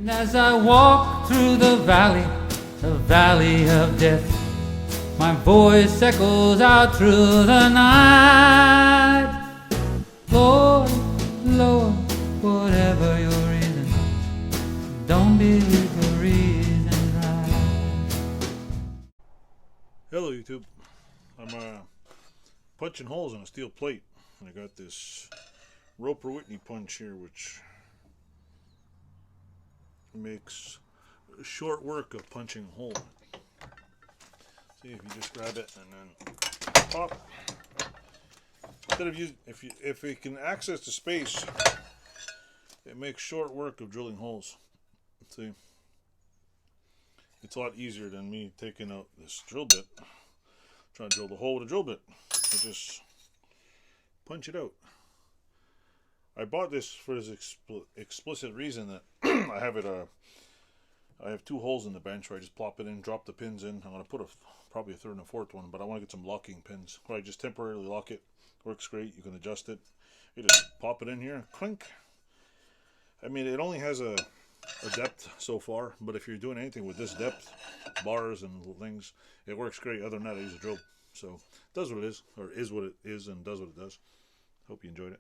And as I walk through the valley of death, my voice echoes out through the night. Lord, Lord, whatever your reason, don't believe the reason right. Hello YouTube, I'm punching holes in a steel plate, and I got this Roper Whitney punch here which makes short work of punching a hole. See, if you just grab it and then pop, instead of if you can access the space, it makes short work of drilling holes. See, it's a lot easier than me taking out this drill bit, trying to drill the hole with a drill bit. I just punch it out. I bought this for this explicit reason that I have two holes in the bench where I just plop it in, drop the pins in. I'm going to put probably a third and a fourth one, but I want to get some locking pins where I just temporarily lock it. Works great. You can adjust it. You just pop it in here, clink. I mean, it only has a depth so far, but if you're doing anything with this depth, bars and things, it works great. Other than that, I use a drill. So it does what it is, or is what it is, and does what it does. Hope you enjoyed it.